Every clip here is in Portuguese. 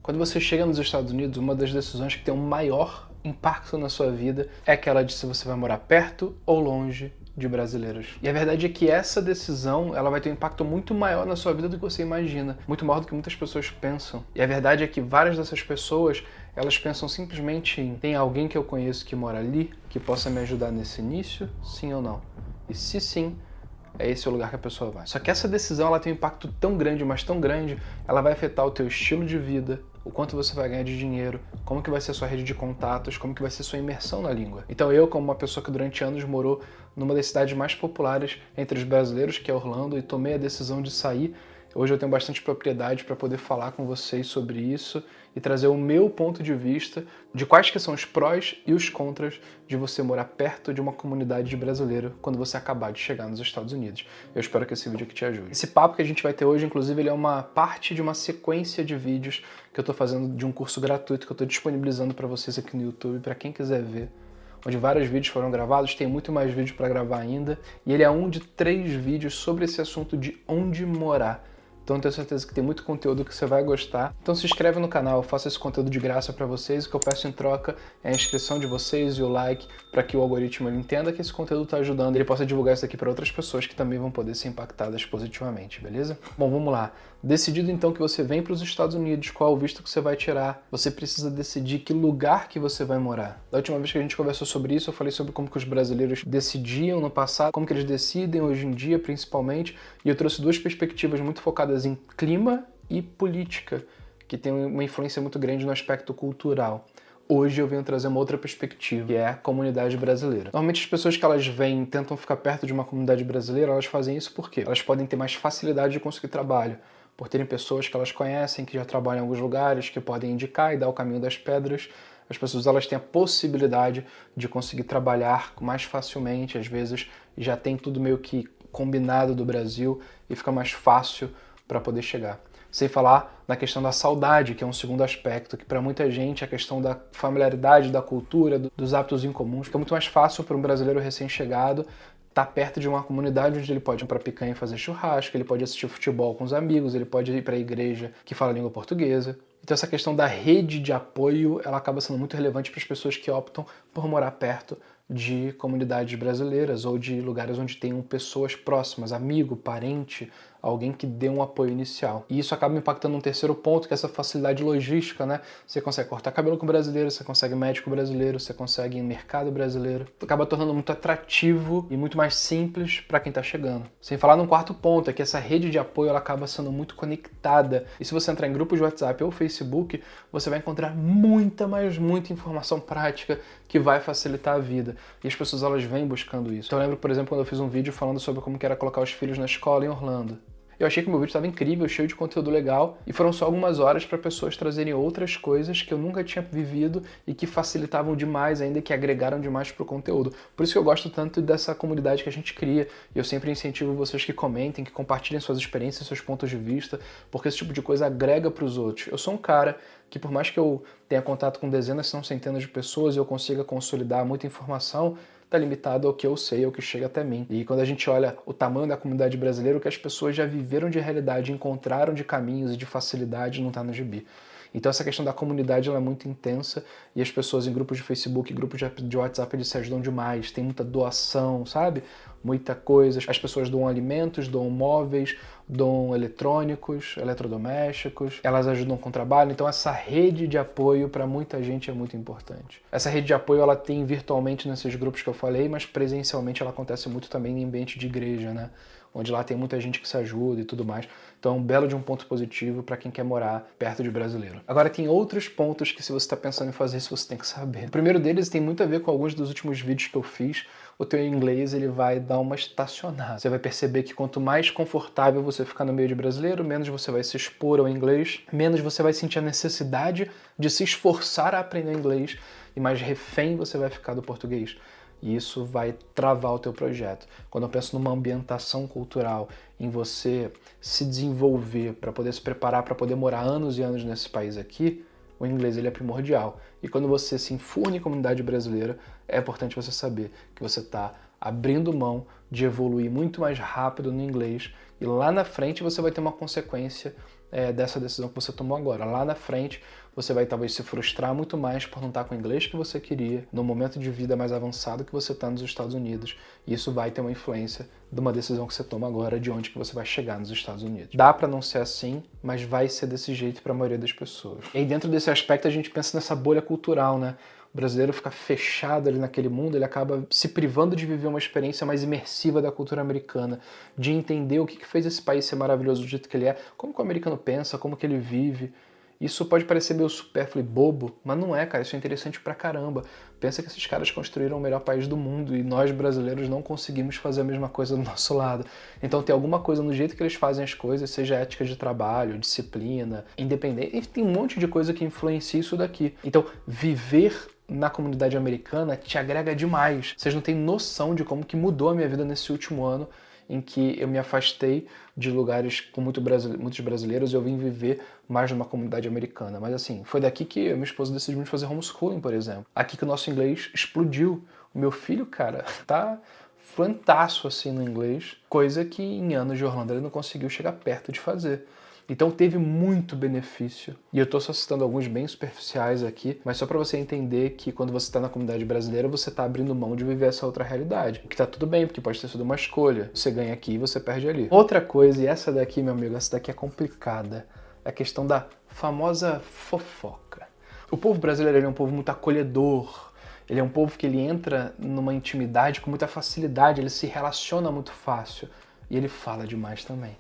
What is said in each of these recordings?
Quando você chega nos Estados Unidos, uma das decisões que tem o maior impacto na sua vida é aquela de se você vai morar perto ou longe de brasileiros. E a verdade é que essa decisão, ela vai ter um impacto muito maior na sua vida do que você imagina, muito maior do que muitas pessoas pensam. E a verdade é que várias dessas pessoas, elas pensam simplesmente em: tem alguém que eu conheço que mora ali, que possa me ajudar nesse início, sim ou não? E se sim, é esse o lugar que a pessoa vai. Só que essa decisão, ela tem um impacto tão grande, mas tão grande, ela vai afetar o teu estilo de vida, o quanto você vai ganhar de dinheiro, como que vai ser a sua rede de contatos, como que vai ser a sua imersão na língua. Então eu, como uma pessoa que durante anos morou numa das cidades mais populares entre os brasileiros, que é Orlando, e tomei a decisão de sair, hoje eu tenho bastante propriedade para poder falar com vocês sobre isso e trazer o meu ponto de vista de quais que são os prós e os contras de você morar perto de uma comunidade de brasileiro quando você acabar de chegar nos Estados Unidos. Eu espero que esse vídeo aqui te ajude. Esse papo que a gente vai ter hoje, inclusive, ele é uma parte de uma sequência de vídeos que eu estou fazendo de um curso gratuito que eu estou disponibilizando para vocês aqui no YouTube, para quem quiser ver, onde vários vídeos foram gravados, tem muito mais vídeo para gravar ainda, e ele é um de 3 vídeos sobre esse assunto de onde morar. Então eu tenho certeza que tem muito conteúdo que você vai gostar. Então se inscreve no canal, eu faço esse conteúdo de graça para vocês. O que eu peço em troca é a inscrição de vocês e o like para que o algoritmo ele entenda que esse conteúdo está ajudando e ele possa divulgar isso aqui para outras pessoas que também vão poder ser impactadas positivamente, beleza? Bom, vamos lá. Decidido então que você vem para os Estados Unidos, qual o visto que você vai tirar, você precisa decidir que lugar que você vai morar. Da última vez que a gente conversou sobre isso, eu falei sobre como que os brasileiros decidiam no passado, como que eles decidem hoje em dia, principalmente, e eu trouxe 2 perspectivas muito focadas em clima e política, que tem uma influência muito grande no aspecto cultural. Hoje eu venho trazer uma outra perspectiva, que é a comunidade brasileira. Normalmente as pessoas que elas vêm tentam ficar perto de uma comunidade brasileira, elas fazem isso porque elas podem ter mais facilidade de conseguir trabalho, por terem pessoas que elas conhecem, que já trabalham em alguns lugares, que podem indicar e dar o caminho das pedras. As pessoas elas têm a possibilidade de conseguir trabalhar mais facilmente, às vezes já tem tudo meio que combinado do Brasil e fica mais fácil para poder chegar. Sem falar na questão da saudade, que é um segundo aspecto, que para muita gente a questão da familiaridade, da cultura, dos hábitos incomuns, fica muito mais fácil para um brasileiro recém-chegado estar perto de uma comunidade onde ele pode ir para picanha e fazer churrasco, ele pode assistir futebol com os amigos, ele pode ir para a igreja que fala a língua portuguesa. Então essa questão da rede de apoio, ela acaba sendo muito relevante para as pessoas que optam por morar perto de comunidades brasileiras ou de lugares onde tenham pessoas próximas, amigo, parente, alguém que dê um apoio inicial. E isso acaba impactando um terceiro ponto, que é essa facilidade logística, né? Você consegue cortar cabelo com brasileiro, você consegue médico brasileiro, você consegue mercado brasileiro. Acaba tornando muito atrativo e muito mais simples para quem está chegando. Sem falar num quarto ponto, é que essa rede de apoio ela acaba sendo muito conectada. E se você entrar em grupos de WhatsApp ou Facebook, você vai encontrar muita informação prática que vai facilitar a vida. E as pessoas elas vêm buscando isso. Então eu lembro, por exemplo, quando eu fiz um vídeo falando sobre como que era colocar os filhos na escola em Orlando. Eu achei que o meu vídeo estava incrível, cheio de conteúdo legal, e foram só algumas horas para pessoas trazerem outras coisas que eu nunca tinha vivido e que facilitavam demais ainda, que agregaram demais para o conteúdo. Por isso que eu gosto tanto dessa comunidade que a gente cria, e eu sempre incentivo vocês que comentem, que compartilhem suas experiências, seus pontos de vista, porque esse tipo de coisa agrega para os outros. Eu sou um cara que, por mais que eu tenha contato com dezenas, se não centenas de pessoas e eu consiga consolidar muita informação, está limitado ao que eu sei, ao que chega até mim. E quando a gente olha o tamanho da comunidade brasileira, o que as pessoas já viveram de realidade, encontraram de caminhos e de facilidade, não está no gibi. Então essa questão da comunidade ela é muito intensa e as pessoas em grupos de Facebook, grupos de WhatsApp, eles se ajudam demais. Tem muita doação, sabe? Muita coisa. As pessoas doam alimentos, doam móveis, doam eletrônicos, eletrodomésticos. Elas ajudam com o trabalho. Então essa rede de apoio para muita gente é muito importante. Essa rede de apoio ela tem virtualmente nesses grupos que eu falei, mas presencialmente ela acontece muito também em ambiente de igreja, né? Onde lá tem muita gente que se ajuda e tudo mais. Então é um belo de um ponto positivo para quem quer morar perto de brasileiro. Agora tem outros pontos que se você está pensando em fazer isso, você tem que saber. O primeiro deles tem muito a ver com alguns dos últimos vídeos que eu fiz. O teu inglês ele vai dar uma estacionada. Você vai perceber que quanto mais confortável você ficar no meio de brasileiro, menos você vai se expor ao inglês, menos você vai sentir a necessidade de se esforçar a aprender inglês e mais refém você vai ficar do português. E isso vai travar o teu projeto. Quando eu penso numa ambientação cultural, em você se desenvolver para poder se preparar para poder morar anos e anos nesse país aqui, o inglês ele é primordial. E quando você se enfurna em comunidade brasileira, é importante você saber que você está abrindo mão de evoluir muito mais rápido no inglês e lá na frente você vai ter uma consequência dessa decisão que você tomou agora. Lá na frente, você vai talvez se frustrar muito mais por não estar com o inglês que você queria, no momento de vida mais avançado que você está nos Estados Unidos. E isso vai ter uma influência de uma decisão que você toma agora, de onde que você vai chegar nos Estados Unidos. Dá para não ser assim, mas vai ser desse jeito para a maioria das pessoas. E aí dentro desse aspecto a gente pensa nessa bolha cultural, né? O brasileiro fica fechado ali naquele mundo, ele acaba se privando de viver uma experiência mais imersiva da cultura americana, de entender o que fez esse país ser maravilhoso do jeito que ele é, como que o americano pensa, como que ele vive. Isso pode parecer meio supérfluo e bobo, mas não é, cara, isso é interessante pra caramba. Pensa que esses caras construíram o melhor país do mundo e nós brasileiros não conseguimos fazer a mesma coisa do nosso lado. Então tem alguma coisa no jeito que eles fazem as coisas, seja ética de trabalho, disciplina, independência, e tem um monte de coisa que influencia isso daqui. Então viver na comunidade americana te agrega demais. Vocês não têm noção de como que mudou a minha vida nesse último ano em que eu me afastei de lugares com muitos brasileiros e eu vim viver mais numa comunidade americana. Mas assim, foi daqui que eu e minha esposa decidimos fazer homeschooling, por exemplo. Aqui que o nosso inglês explodiu. O meu filho, cara, tá fantástico assim no inglês, coisa que em anos de Orlando ele não conseguiu chegar perto de fazer. Então teve muito benefício. E eu estou só citando alguns bem superficiais aqui, mas só para você entender que quando você está na comunidade brasileira, você está abrindo mão de viver essa outra realidade. O que tá tudo bem, porque pode ter sido uma escolha. Você ganha aqui e você perde ali. Outra coisa, e essa daqui, meu amigo, essa daqui é complicada, é a questão da famosa fofoca. O povo brasileiro ele é um povo muito acolhedor. Ele é um povo que ele entra numa intimidade com muita facilidade, ele se relaciona muito fácil. E ele fala demais também.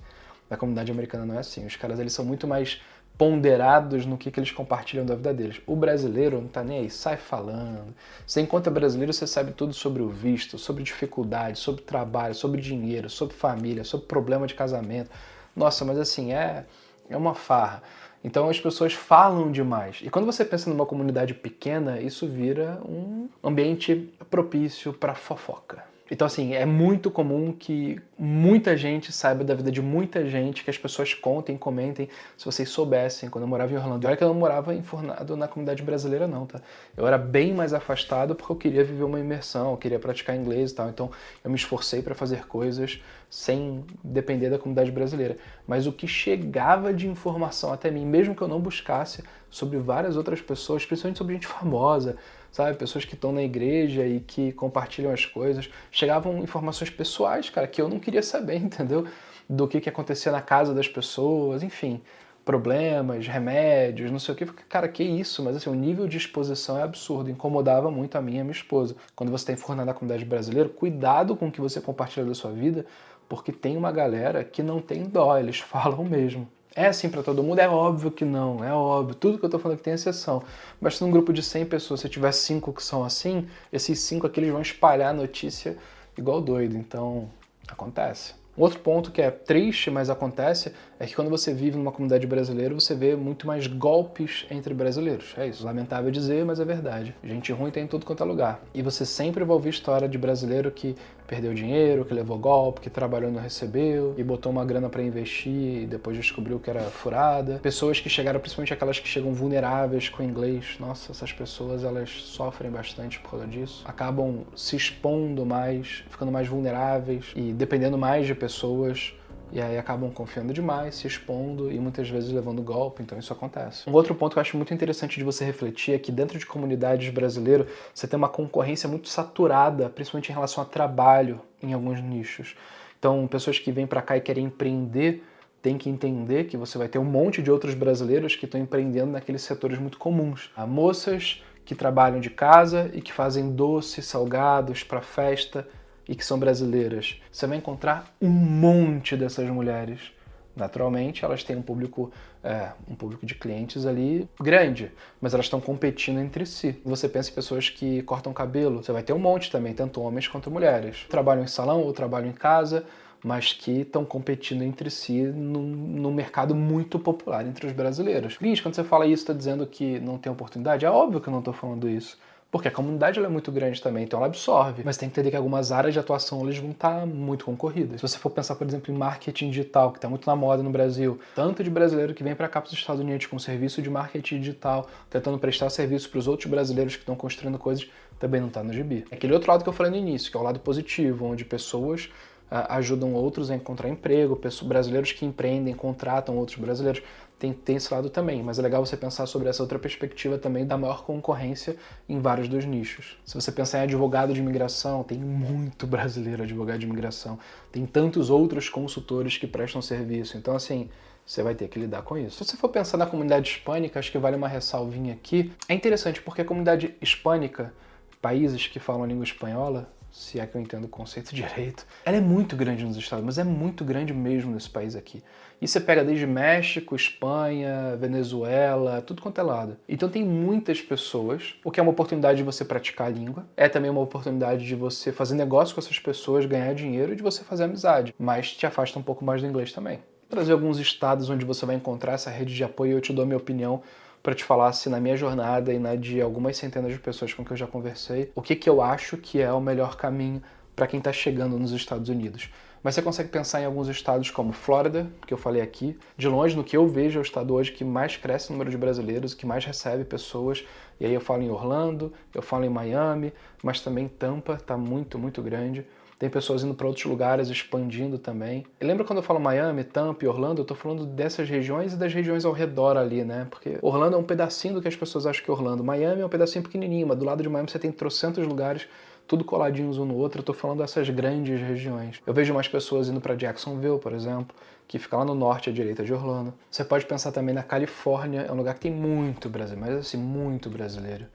Na comunidade americana não é assim. Os caras eles são muito mais ponderados no que eles compartilham da vida deles. O brasileiro não tá nem aí, sai falando. Você encontra brasileiro, você sabe tudo sobre o visto, sobre dificuldade, sobre trabalho, sobre dinheiro, sobre família, sobre problema de casamento. Nossa, mas assim, é uma farra. Então as pessoas falam demais. E quando você pensa numa comunidade pequena, isso vira um ambiente propício para fofoca. Então, assim, é muito comum que muita gente saiba da vida de muita gente, que as pessoas contem, comentem, se vocês soubessem, quando eu morava em Orlando. E olha que eu não morava enfornado na comunidade brasileira não, tá? Eu era bem mais afastado porque eu queria viver uma imersão, eu queria praticar inglês e tal, então eu me esforcei para fazer coisas sem depender da comunidade brasileira. Mas o que chegava de informação até mim, mesmo que eu não buscasse, sobre várias outras pessoas, principalmente sobre gente famosa, sabe? Pessoas que estão na igreja e que compartilham as coisas. Chegavam informações pessoais, cara, que eu não queria saber, entendeu? Do que acontecia na casa das pessoas, enfim. Problemas, remédios, não sei o que. Cara, que isso? Mas assim, o nível de exposição é absurdo. Incomodava muito a mim e a minha esposa. Quando você está enfornado na comunidade brasileira, cuidado com o que você compartilha da sua vida, porque tem uma galera que não tem dó, eles falam mesmo. É assim para todo mundo? É óbvio que não, é óbvio. Tudo que eu tô falando aqui tem exceção. Mas se num grupo de 100 pessoas, se tiver 5 que são assim, esses 5 aqui eles vão espalhar a notícia igual doido. Então, acontece. Um outro ponto que é triste, mas acontece, é que quando você vive numa comunidade brasileira, você vê muito mais golpes entre brasileiros. É isso, lamentável dizer, mas é verdade. Gente ruim tem em tudo quanto é lugar. E você sempre vai ouvir história de brasileiro que perdeu dinheiro, que levou golpe, que trabalhou e não recebeu, e botou uma grana para investir e depois descobriu que era furada. Pessoas que chegaram, principalmente aquelas que chegam vulneráveis com o inglês. Nossa, essas pessoas, elas sofrem bastante por causa disso. Acabam se expondo mais, ficando mais vulneráveis e dependendo mais de pessoas, e aí acabam confiando demais, se expondo e muitas vezes levando golpe, então isso acontece. Um outro ponto que eu acho muito interessante de você refletir é que dentro de comunidades brasileiras você tem uma concorrência muito saturada, principalmente em relação a trabalho em alguns nichos. Então, pessoas que vêm para cá e querem empreender têm que entender que você vai ter um monte de outros brasileiros que estão empreendendo naqueles setores muito comuns. Há moças que trabalham de casa e que fazem doces, salgados para festa, e que são brasileiras. Você vai encontrar um monte dessas mulheres. Naturalmente, elas têm um público de clientes ali grande, mas elas estão competindo entre si. Você pensa em pessoas que cortam cabelo, você vai ter um monte também, tanto homens quanto mulheres. Trabalham em salão ou trabalham em casa, mas que estão competindo entre si num mercado muito popular entre os brasileiros. Cris, quando você fala isso, está dizendo que não tem oportunidade? É óbvio que eu não estou falando isso. Porque a comunidade ela é muito grande também, então ela absorve. Mas tem que entender que algumas áreas de atuação eles vão estar muito concorridas. Se você for pensar, por exemplo, em marketing digital, que está muito na moda no Brasil, tanto de brasileiro que vem para cá para os Estados Unidos com serviço de marketing digital, tentando prestar serviço para os outros brasileiros que estão construindo coisas, também não está no gibi. É aquele outro lado que eu falei no início, que é o lado positivo, onde pessoas ajudam outros a encontrar emprego, brasileiros que empreendem, contratam outros brasileiros. tem esse lado também, mas é legal você pensar sobre essa outra perspectiva também da maior concorrência em vários dos nichos. Se você pensar em advogado de imigração, tem muito brasileiro advogado de imigração, tem tantos outros consultores que prestam serviço, então assim, você vai ter que lidar com isso. Se você for pensar na comunidade hispânica, acho que vale uma ressalvinha aqui. É interessante porque a comunidade hispânica, países que falam a língua espanhola, se é que eu entendo o conceito direito, ela é muito grande nos Estados Unidos, mas é muito grande mesmo nesse país aqui. E você pega desde México, Espanha, Venezuela, tudo quanto é lado. Então tem muitas pessoas, o que é uma oportunidade de você praticar a língua, é também uma oportunidade de você fazer negócio com essas pessoas, ganhar dinheiro e de você fazer amizade, mas te afasta um pouco mais do inglês também. Vou trazer alguns estados onde você vai encontrar essa rede de apoio e eu te dou a minha opinião para te falar se na minha jornada e na de algumas centenas de pessoas com que eu já conversei, o que eu acho que é o melhor caminho para quem está chegando nos Estados Unidos. Mas você consegue pensar em alguns estados como Flórida, que eu falei aqui. De longe, no que eu vejo, é o estado hoje que mais cresce o número de brasileiros, que mais recebe pessoas. E aí eu falo em Orlando, eu falo em Miami, mas também Tampa está muito, muito grande. Tem pessoas indo para outros lugares, expandindo também. E lembra quando eu falo Miami, Tampa e Orlando? Eu tô falando dessas regiões e das regiões ao redor ali, né? Porque Orlando é um pedacinho do que as pessoas acham que é Orlando. Miami é um pedacinho pequenininho, mas do lado de Miami você tem trocentos lugares, tudo coladinhos um no outro. Eu tô falando dessas grandes regiões. Eu vejo mais pessoas indo para Jacksonville, por exemplo, que fica lá no norte à direita de Orlando. Você pode pensar também na Califórnia, é um lugar que tem muito brasileiro, mas assim, muito brasileiro.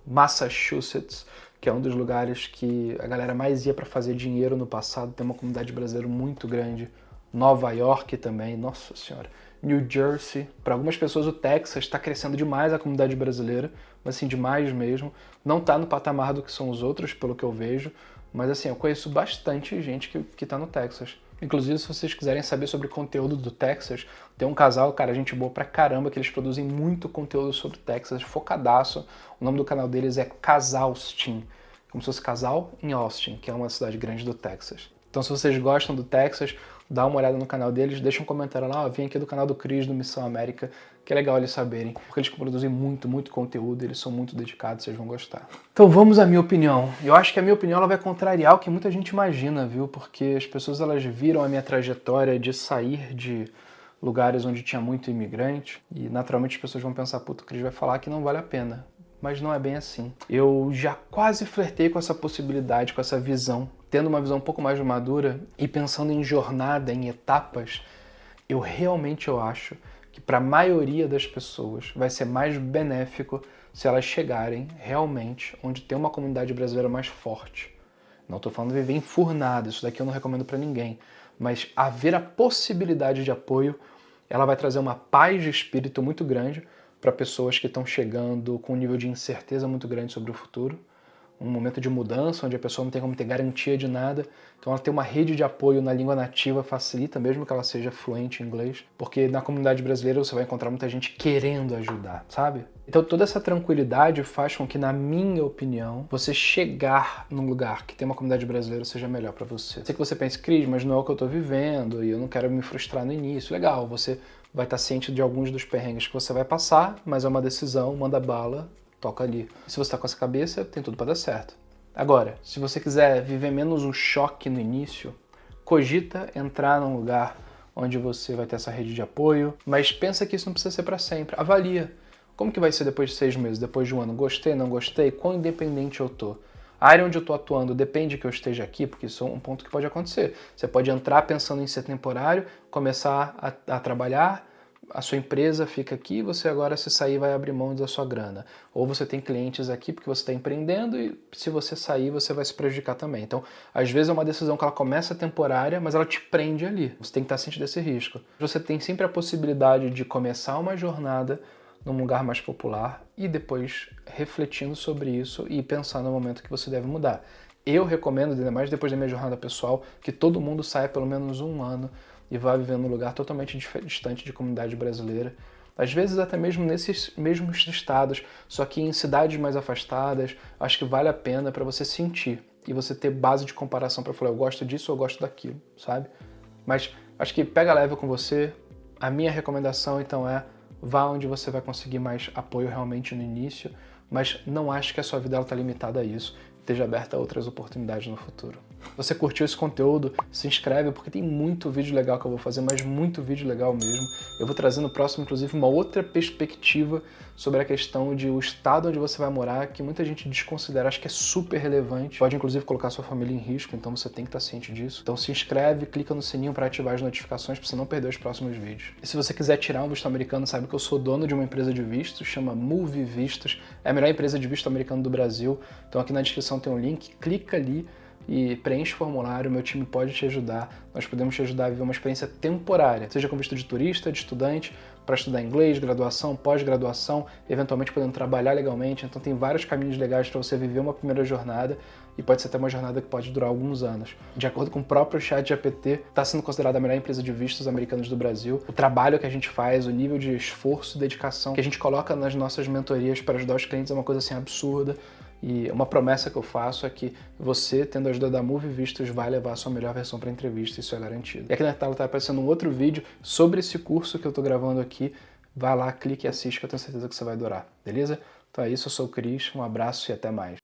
Massachusetts, que é um dos lugares que a galera mais ia para fazer dinheiro no passado, tem uma comunidade brasileira muito grande. Nova York também, nossa senhora. New Jersey, para algumas pessoas o Texas está crescendo demais a comunidade brasileira, mas assim, demais mesmo. Não está no patamar do que são os outros, pelo que eu vejo, mas assim, eu conheço bastante gente que está no Texas. Inclusive, se vocês quiserem saber sobre o conteúdo do Texas, tem um casal, cara, gente boa pra caramba, que eles produzem muito conteúdo sobre Texas, focadaço. O nome do canal deles é Casalstin, como se fosse casal em Austin, que é uma cidade grande do Texas. Então, se vocês gostam do Texas, dá uma olhada no canal deles, deixa um comentário lá, ó, vim aqui do canal do Cris, do Missão América, que é legal eles saberem, porque eles produzem muito, muito conteúdo, eles são muito dedicados, vocês vão gostar. Então vamos à minha opinião. Eu acho que a minha opinião ela vai contrariar o que muita gente imagina, viu? Porque as pessoas elas viram a minha trajetória de sair de lugares onde tinha muito imigrante e naturalmente as pessoas vão pensar, puto, o Cris vai falar que não vale a pena. Mas não é bem assim. Eu já quase flertei com essa possibilidade, com essa visão, tendo uma visão um pouco mais madura e pensando em jornada, em etapas, eu acho que para a maioria das pessoas vai ser mais benéfico se elas chegarem realmente onde tem uma comunidade brasileira mais forte. Não estou falando de viver enfurnado, isso daqui eu não recomendo para ninguém, mas haver a possibilidade de apoio, ela vai trazer uma paz de espírito muito grande para pessoas que estão chegando com um nível de incerteza muito grande sobre o futuro, um momento de mudança, onde a pessoa não tem como ter garantia de nada, então ela ter uma rede de apoio na língua nativa facilita, mesmo que ela seja fluente em inglês, porque na comunidade brasileira você vai encontrar muita gente querendo ajudar, sabe? Então toda essa tranquilidade faz com que, na minha opinião, você chegar num lugar que tem uma comunidade brasileira seja melhor para você. Sei que você pensa, Cris, mas não é o que eu tô vivendo e eu não quero me frustrar no início. Legal, você vai estar ciente de alguns dos perrengues que você vai passar, mas é uma decisão, manda bala, toca ali. Se você está com essa cabeça, tem tudo para dar certo. Agora, se você quiser viver menos um choque no início, cogita entrar num lugar onde você vai ter essa rede de apoio, mas pensa que isso não precisa ser para sempre. Avalia. Como que vai ser depois de 6 meses, depois de um ano? Gostei, não gostei? Quão independente eu tô? A área onde eu tô atuando depende que eu esteja aqui, porque isso é um ponto que pode acontecer. Você pode entrar pensando em ser temporário, começar a trabalhar, a sua empresa fica aqui, você agora se sair vai abrir mão da sua grana. Ou você tem clientes aqui porque você está empreendendo e se você sair você vai se prejudicar também. Então, às vezes é uma decisão que ela começa temporária, mas ela te prende ali. Você tem que estar ciente desse risco. Você tem sempre a possibilidade de começar uma jornada num lugar mais popular e depois refletindo sobre isso e pensando no momento que você deve mudar. Eu recomendo, ainda mais depois da minha jornada pessoal, que todo mundo saia pelo menos um ano e vá viver num lugar totalmente distante de comunidade brasileira. Às vezes até mesmo nesses mesmos estados, só que em cidades mais afastadas, acho que vale a pena para você sentir e você ter base de comparação para falar, eu gosto disso ou eu gosto daquilo, sabe? Mas acho que pega leve com você. A minha recomendação então é vá onde você vai conseguir mais apoio realmente no início, mas não ache que a sua vida está limitada a isso. Esteja aberta a outras oportunidades no futuro. Se você curtiu esse conteúdo, se inscreve, porque tem muito vídeo legal que eu vou fazer, mas muito vídeo legal mesmo. Eu vou trazer no próximo, inclusive, uma outra perspectiva sobre a questão de o estado onde você vai morar, que muita gente desconsidera, acho que é super relevante. Pode, inclusive, colocar sua família em risco, então você tem que estar ciente disso. Então se inscreve, clica no sininho para ativar as notificações para você não perder os próximos vídeos. E se você quiser tirar um visto americano, sabe que eu sou dono de uma empresa de vistos, chama Move Vistos, é a melhor empresa de visto americano do Brasil. Então aqui na descrição tem um link, clica ali e preenche o formulário, meu time pode te ajudar, nós podemos te ajudar a viver uma experiência temporária, seja com visto de turista, de estudante, para estudar inglês, graduação, pós-graduação, eventualmente podendo trabalhar legalmente, então tem vários caminhos legais para você viver uma primeira jornada e pode ser até uma jornada que pode durar alguns anos. De acordo com o próprio ChatGPT, está sendo considerada a melhor empresa de vistos americanos do Brasil. O trabalho que a gente faz, o nível de esforço e dedicação que a gente coloca nas nossas mentorias para ajudar os clientes é uma coisa assim absurda. E uma promessa que eu faço é que você, tendo a ajuda da Move Vistos, vai levar a sua melhor versão para a entrevista, isso é garantido. E aqui na tela está aparecendo um outro vídeo sobre esse curso que eu estou gravando aqui. Vai lá, clique e assiste que eu tenho certeza que você vai adorar, beleza? Então é isso, eu sou o Cris, um abraço e até mais.